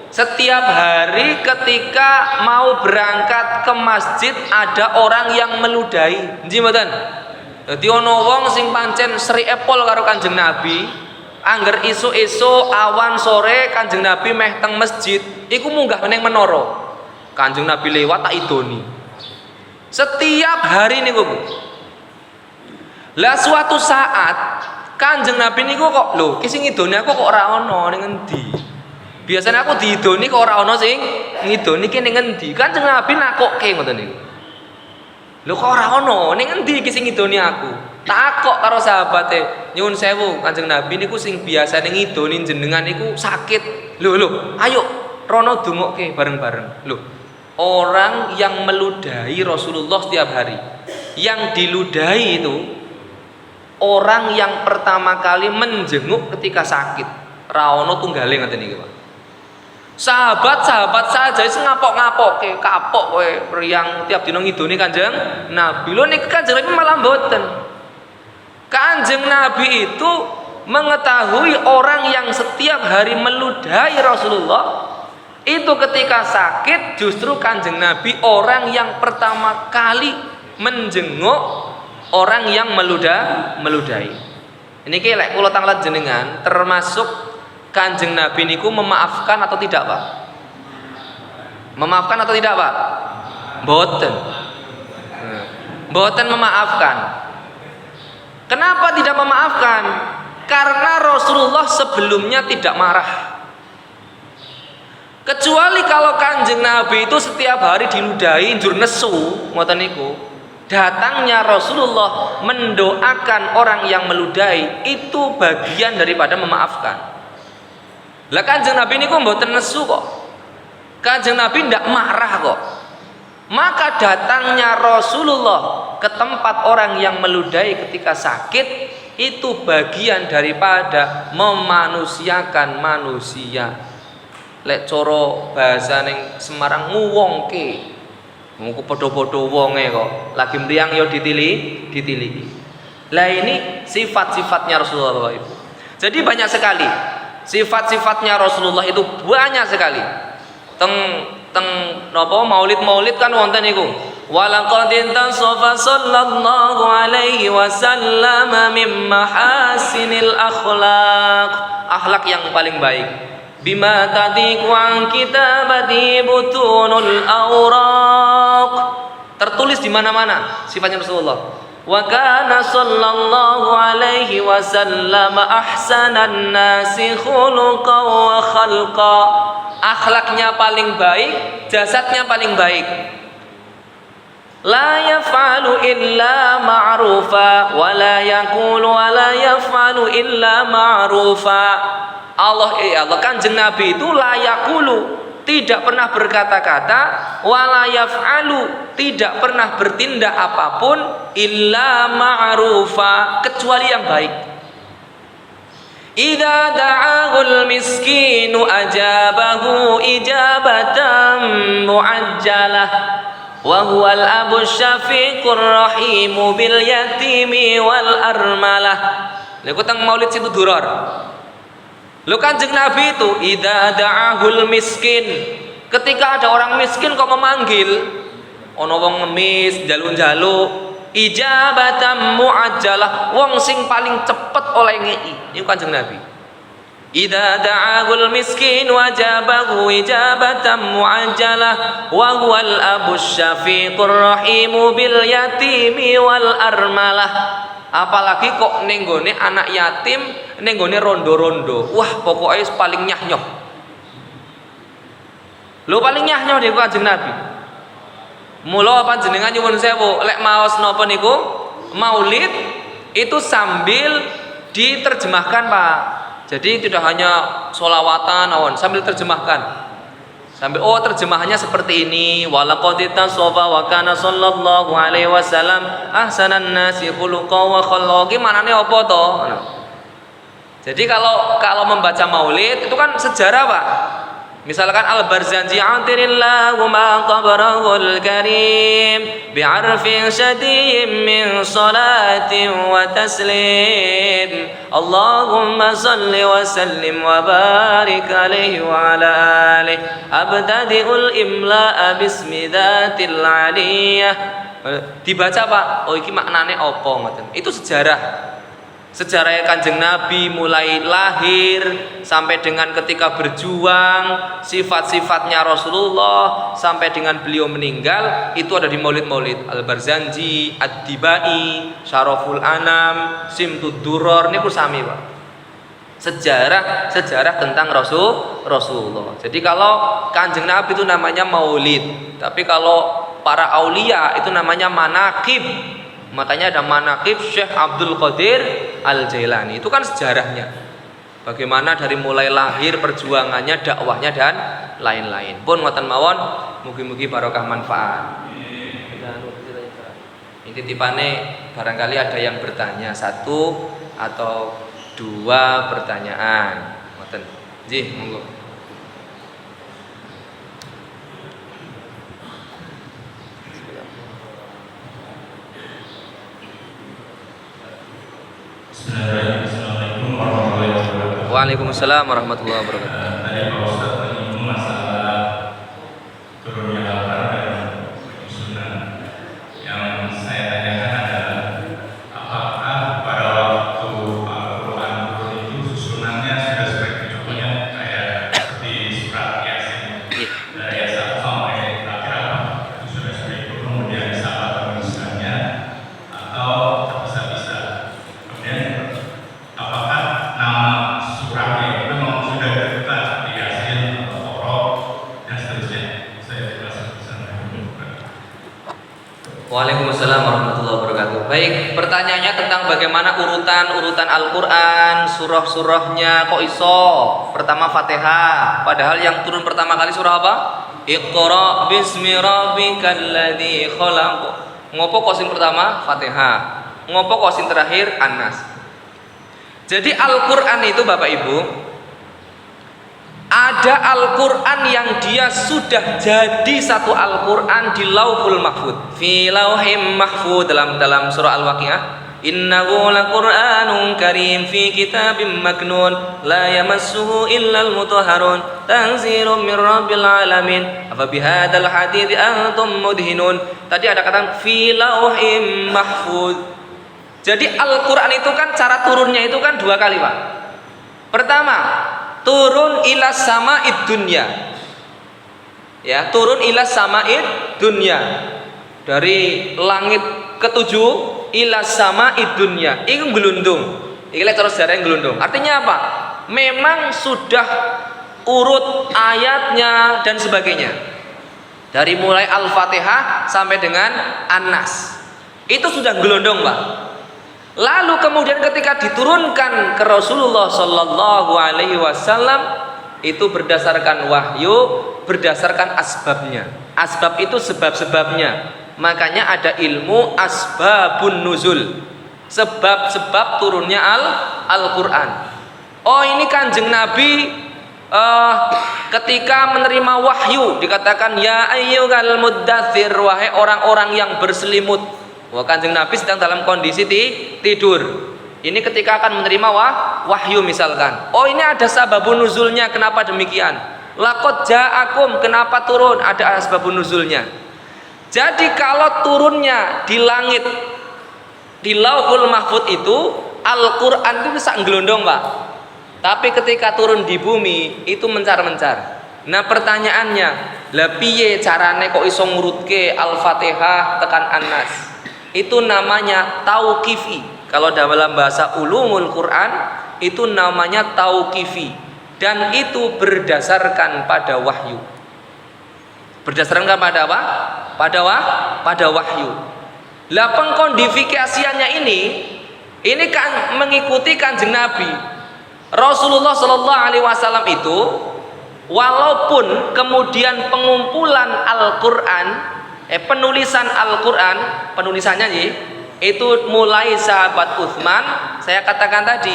setiap hari ketika mau berangkat ke masjid ada orang yang meludahi. Nggih mboten? Dadi ana wong sing pancen sri epol karo Kanjeng Nabi. Angger isu-isu awan sore Kanjeng Nabi meh teng masjid, iku munggah ning menara. Kanjeng Nabi lewat tak idoni. Setiap hari niku, Bu. Lah suatu saat Kanjeng Nabi niku kok lho, ki sing ngidoni aku kok ora ana ning endi. Biasanya aku diidoni kok ora ana sing ngidoni ki ning endi. Kanjeng Nabi nakokke ngoten niku. Lho kok ora ana ning endi ki sing ngidoni aku? Takok karo sahabate, nyuwun sewu Kanjeng Nabi niku sing biasane ngidoni jenengan niku sakit. Lho, ayo rono dongokke bareng-bareng. Lho, orang yang meludahi Rasulullah setiap hari, yang diludahi itu orang yang pertama kali menjenguk ketika sakit. Ra ono tunggale ngoten iki, Pak. Sahabat-sahabat saja sing ngapok-ngapokke, kapok kowe priyang tiap dina ngidoni Kanjeng Nabi. Lho niki Kanjeng Nabi malah mboten. Kanjeng Nabi itu mengetahui orang yang setiap hari meludahi Rasulullah itu ketika sakit, justru Kanjeng Nabi orang yang pertama kali menjenguk orang yang meludahi. Ini lek kula tanglet jenengan termasuk Kanjeng Nabi niku memaafkan atau tidak, Pak? Memaafkan atau tidak, Pak? Mboten memaafkan. Kenapa tidak memaafkan? Karena Rasulullah sebelumnya tidak marah. Kecuali kalau Kanjeng Nabi itu setiap hari diludahi njur nesu, ngoten niku. Datangnya Rasulullah mendoakan orang yang meludahi itu bagian daripada memaafkan. Lah Kanjeng Nabi niku mboten nesu kok. Kanjeng Nabi ndak marah kok. Maka datangnya Rasulullah ke tempat orang yang meludahi ketika sakit itu bagian daripada memanusiakan manusia. Lek coro bahasa ning Semarang nguwongke. Mengko padha-padha wonge kok. Lagi mriyang ya ditiliki. Lah ini sifat-sifatnya Rasulullah Bapak Ibu. Jadi banyak sekali sifat-sifatnya Rasulullah itu banyak sekali. Teng napa maulid kan wonten niku. Walaqad intasafa sallallahu alaihi wasallam min mahasinil akhlaq. Akhlak yang paling baik. Bima tadiku an kitabati butunul awraq. Tertulis di mana-mana sifatnya Rasulullah. Wa kana sallallahu alaihi wasallam ahsanan nasi khuluqan wa khalqa. Akhlaknya paling baik, jasadnya paling baik. La yaf'alu illa ma'rufa wa la yaqulu wa la yaf'alu illa ma'rufa. Allah Kanjeng Nabi itu la yaqulu, tidak pernah berkata-kata, wa la yaf'alu, tidak pernah bertindak apapun illa ma'rufa, kecuali yang baik. Idza da'ahul miskinu ajabahu ijabatan mu'ajjalah. Wa huwal abu syafiqur rahimu bil yatimi wal armalah. Lha kutang maulid situ duror. Lho Kanjeng Nabi itu idza da'ahul miskin, ketika ada orang miskin kok memanggil, ana wong ngemis njaluk-njaluk, ijabatan muajjalah, wong sing paling cepet oleh ngeki. Niku Kanjeng Nabi. Idza da'ahul miskin wajabahu ijabatan muajjalah wa huwal abu syafiqur rahimu bil yatimi wal armalah. Apalagi kok ning gone anak yatim, ning gone rondo-rondo. Wah, pokoke paling nyah-nyoh. Lho paling nyah-nyoh niku Kanjeng Nabi. Mula panjenengan nyuwun sewu, lek maos napa niku? Maulid itu sambil diterjemahkan, Pak. Jadi tidak hanya sholawatan awon, sambil terjemahkan. Sambil terjemahannya seperti ini. Walaqad tasafa wa kana sallallahu alaihi wasallam ahsanan nasi khuluqan wa khalqa. Manane apa to? Jadi kalau membaca maulid itu kan sejarah, Pak. Misalkan Al-Barzanji antirillahu ma qabrahul karim bi'arfin syadiyyin min salatin wa taslim. Allahumma salli wa sallim wa barik alaihi wa ala alihi. Abtadi'ul imla'a bismi dzatil aliyah. Dibaca, Pak. Oh iki maknane apa ngoten. Itu sejarah. Sejarah Kanjeng Nabi mulai lahir sampai dengan ketika berjuang, sifat-sifatnya Rasulullah sampai dengan beliau meninggal, itu ada di maulid-maulid Al-Barzanji, Ad-Dibai, Syaraful Anam, Simtud Duror, ini sami, Pak. Sejarah tentang Rasulullah. Jadi kalau Kanjeng Nabi itu namanya maulid, tapi kalau para aulia itu namanya manaqib. Makanya ada manaqib Syekh Abdul Qadir Al-Jailani. Itu kan sejarahnya. Bagaimana dari mulai lahir, perjuangannya, dakwahnya dan lain-lain. Pun ngoten mawon, mugi-mugi barokah manfaat. Ini titipane barangkali ada yang bertanya, satu atau dua pertanyaan. Ngoten. Nggih, monggo. Assalamualaikum warahmatullahi wabarakatuh. Waalaikumsalam warahmatullahi wabarakatuh. Tadi Pak Ustadz menyinggung masalah turunnya Al-Quran dan Sunnah. Yang saya tanyakan adalah apakah pada waktu Al-Quran turun itu susunannya sudah seperti contohnya kayak seperti surat Yasin dari ayat 1 sampai terakhir apa itu sudah seperti itu, kemudian sahabat menuliskannya atau terpisah-pisah. Kemudian apakah nama surahnya itu memang sudah dekat di Yasin atau Taurat dan seterusnya? Saya terima kasih. Waalaikumsalam warahmatullahi wabarakatuh. Baik, pertanyaannya tentang bagaimana urutan Al-Quran, surah-surahnya kok iso. Pertama Fatihah, padahal yang turun pertama kali surah apa? Iqra bismi rabbikal ladzi khalaq. Ngopo kok sing pertama Fatihah? Ngopo kok sing terakhir An-Nas? Jadi Al-Quran itu Bapak Ibu, ada Al-Quran yang dia sudah jadi satu Al-Quran di Lauhul Mahfud, fi lauhim mahfud, dalam surah Al-Waqiah. Innahu laqur'anun karim fi kitabim maknun la yamassuhu illal mutahharun tanzilun mir rabbil alamin afa bihadzal hadits antum mudhinun. Tadi ada kata fi lauhim mahfuz. Jadi Al-Qur'an itu kan cara turunnya itu kan dua kali, Pak. Pertama, turun ila sama'id dunya. Ya, turun ila sama'id dunya. Dari langit ketujuh ila sama'id dunya. Iku gelundung. Iki lek terus sejarah gelundung. Artinya apa? Memang sudah urut ayatnya dan sebagainya. Dari mulai Al-Fatihah sampai dengan An-Nas. Itu sudah gelondong, Pak. Lalu kemudian ketika diturunkan ke Rasulullah Shallallahu Alaihi Wasallam itu berdasarkan wahyu, berdasarkan asbabnya. Asbab itu sebab-sebabnya. Makanya ada ilmu asbabun nuzul, sebab-sebab turunnya Al-Quran. Oh, ini Kanjeng Nabi ketika menerima wahyu dikatakan ya ayyuhal muddatsir, wahai orang-orang yang berselimut. Wah, Kanjeng Nabi sedang dalam kondisi tidur. Ini ketika akan menerima wahyu misalkan. Oh, ini ada sababun nuzulnya, kenapa demikian? Laqad ja'akum, kenapa turun? Ada asbabun nuzulnya. Jadi kalau turunnya di langit, di Lauhul Mahfuz itu Al-Quran itu bisa ngelondong, Pak. Tapi ketika turun di bumi itu mencar-mencar. Nah pertanyaannya, lah piye carane kok iso ngurutke Al-Fatihah tekan An-Nas? Itu namanya tauqifi. Kalau dalam bahasa ulumul Quran itu namanya tauqifi, dan itu berdasarkan pada wahyu. Berdasarkan pada apa? Pada wahyu. Lah pengkodifikasiannya ini kan mengikuti Kanjeng Nabi. Rasulullah Shallallahu Alaihi Wasallam itu walaupun kemudian pengumpulan Al-Quran, penulisan Al-Quran, penulisannya itu mulai sahabat Utsman. Saya katakan tadi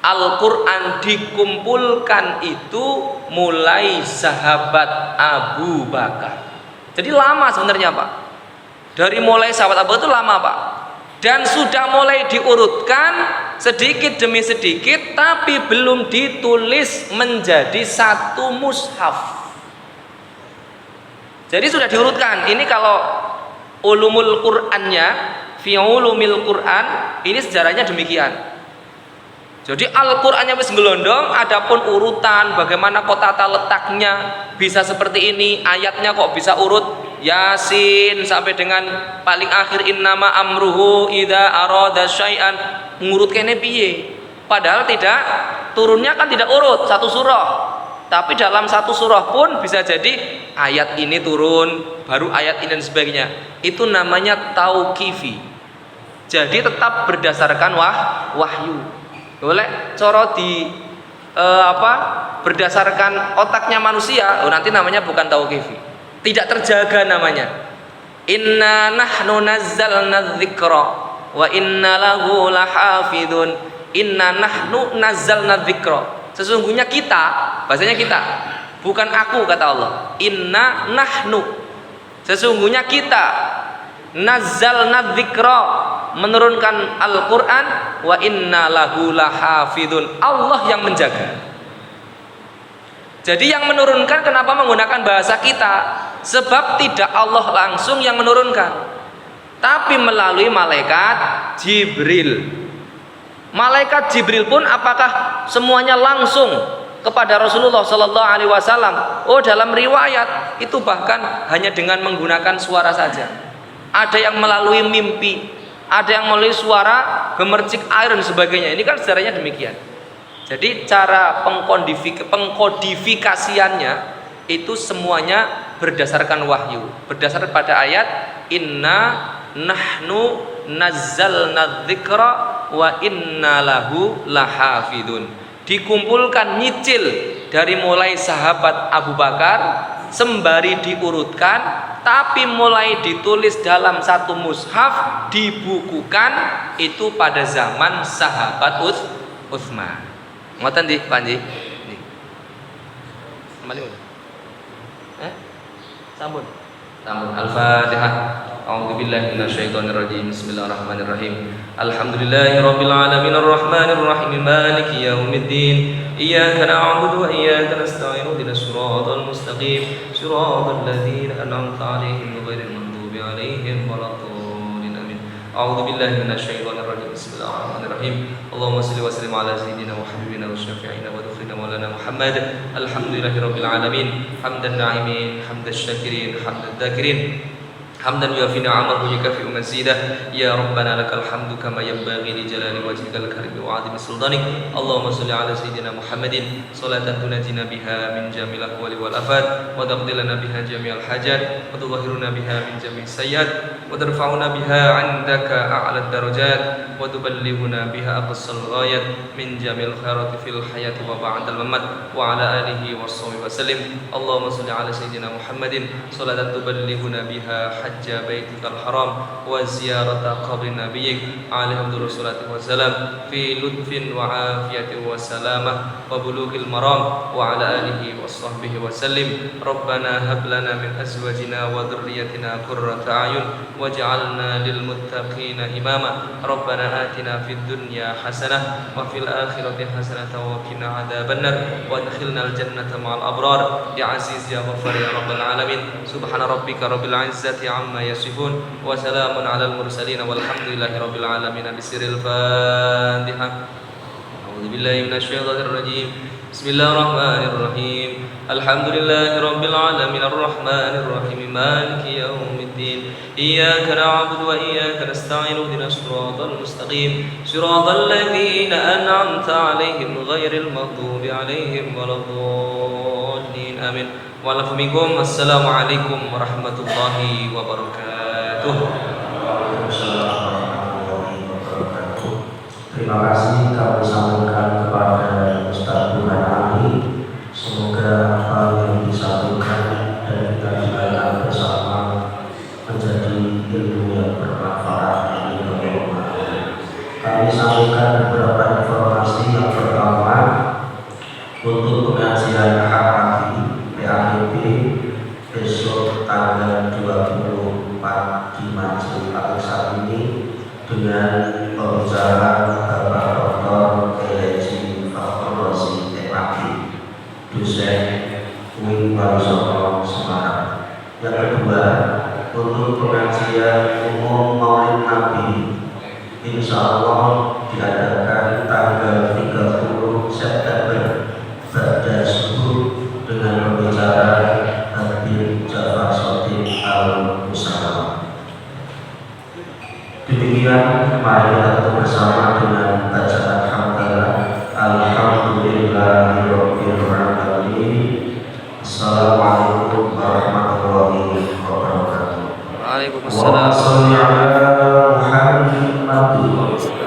Al-Quran dikumpulkan itu mulai sahabat Abu Bakar. Jadi lama sebenarnya, Pak. Dari mulai sahabat Abu Bakar itu lama, Pak. Dan sudah mulai diurutkan sedikit demi sedikit, tapi belum ditulis menjadi satu mushaf. Jadi sudah diurutkan. Ini kalau ulumul Qur'annya, fi ulumil Qur'an, ini sejarahnya demikian. Jadi Al-Qur'annya wis gelondong, adapun urutan bagaimana kok tata letaknya bisa seperti ini, ayatnya kok bisa urut Yasin sampai dengan paling akhir innama amruhu idza arada syai'an, ngurut kene piye? Padahal tidak, turunnya kan tidak urut satu surah. Tapi dalam satu surah pun bisa jadi ayat ini turun, baru ayat ini dan sebagainya. Itu namanya tauqifi. Jadi tetap berdasarkan wahyu. Oleh coro di berdasarkan otaknya manusia, nanti namanya bukan tauqifi, tidak terjaga namanya. Inna nahnu nazzalna dzikra wa inna lahu lahafidun. Inna nahnu nazzalna dzikra, sesungguhnya kita, bahasanya kita, bukan aku kata Allah. Inna nahnu, sesungguhnya kita, nazzalna dzikra, menurunkan Al-Quran, wa inna lahu lahafidun, Allah yang menjaga. Jadi yang menurunkan kenapa menggunakan bahasa kita? Sebab tidak Allah langsung yang menurunkan, tapi melalui malaikat Jibril. Malaikat Jibril pun apakah semuanya langsung kepada Rasulullah Sallallahu Alaihi Wasallam? Oh, dalam riwayat itu bahkan hanya dengan menggunakan suara saja. Ada yang melalui mimpi, ada yang melalui suara gemercik air dan sebagainya. Ini kan sejarahnya demikian. Jadi cara pengkodifikasiannya itu semuanya berdasarkan wahyu, berdasarkan pada ayat inna nahnu nazzalna dzikra wa inna lahu lahafidun. Dikumpulkan nyicil dari mulai sahabat Abu Bakar sembari diurutkan, tapi mulai ditulis dalam satu mushaf, dibukukan itu pada zaman sahabat Utsman. Ngoten di Panji. Nggih. Kembali. Sambung. Al-Fatihah. A'udzu billahi minasyaitonir rajim. Bismillahirrahmanirrahim. Alhamdulillahirabbil alamin arrahmanir rahim maliki yaumiddin. Iyyaka na'budu wa iyyaka nasta'in ihdinas siratal mustaqim siratal ladzina an'amta 'alaihim ghairil maghdubi 'alaihim waladdallin. Amin. A'udzu billahi minasyaitonir rajim. Bismillahirrahmanirrahim. Allahumma shalli wa sallim ala sayyidina wa habibina wa syafi'ina wa dufrina maulana Muhammad. Alhamdulillahirabbil alamin. Hamdan na'imin, hamdash syakirin, hamdad dzakirin. حمدا يوافي نعمه ويكافئ مزيده يا ربنا لك الحمد كما ينبغي لجلال وجهك الكريم وعظيم سلطانك اللهم صل على سيدنا محمد صلاة تنجينا بها من جميع الأهوال والآفات وتقضي لنا بها جميع الحاجات وتطهرنا بها من جميع السيئات وترفعنا بها عندك أعلى الدرجات وتبلغنا بها أقصى الغايات من جميع الخيرات في الحياة وبعد الممات وعلى آله وصحبه وسلم اللهم صل على سيدنا محمد صلاة تبلغنا بها حج بيتك الحرام وزيارة قبر نبيك عليه أفضل الصلاة والسلام في لطف وعافية وسلامة وبلوغ المرام وعلى آله وصحبه وسلم ربنا هب لنا من أزواجنا وذريتنا قرة أعين واجعلنا للمتقين إماما ربنا آتنا في الدنيا حسنة وفي الآخرة حسنة وقنا عذاب النار وادخلنا الجنة مع الأبرار يا عزيز يا غفار يا رب العالمين سبحان ربك رب العزة عما يصفون وسلام على المرسلين والحمد لله رب العالمين بسر الفاتحة أعوذ بالله من الشيطان الرجيم بسم الله الرحمن الرحيم الحمد لله رب العالمين الرحمن الرحيم مالك يوم الدين إياك نعبد وإياك نستعين اهدنا الصراط المستقيم صراط الذين أنعمت عليهم غير المغضوب عليهم ولا الضالين آمين wa'alaikum minkum. Assalamualaikum warahmatullahi wabarakatuh. Terima kasih kami sampaikan kepada Ustaz Burhan Ali. Semoga apa yang disampaikan dan kita dengarkan bersama menjadi ilmu yang bermanfaat. Kami sampaikan beberapa informasi. Yang pertama, untuk pengajian Harafi PADB besok tanggal 24 di Masjid Al-Aqsa ini dengan pembicara Bapak Dr. K.H. Fakhrul Razi MAG, dosen UIN Walusono Semarang. Yang kedua, untuk pengajian umum Maulid Nabi insya Allah diadakan tanggal 30 September pada subuh dengan pembicara Habib Ja'far Shadiq Al-Musalam. Demikian, mari kita tetap bersama dengan bacaan hamdalah. Alhamdulillahirabbil alamin. Assalamualaikum warahmatullahi wabarakatuh. Waalaikumsalam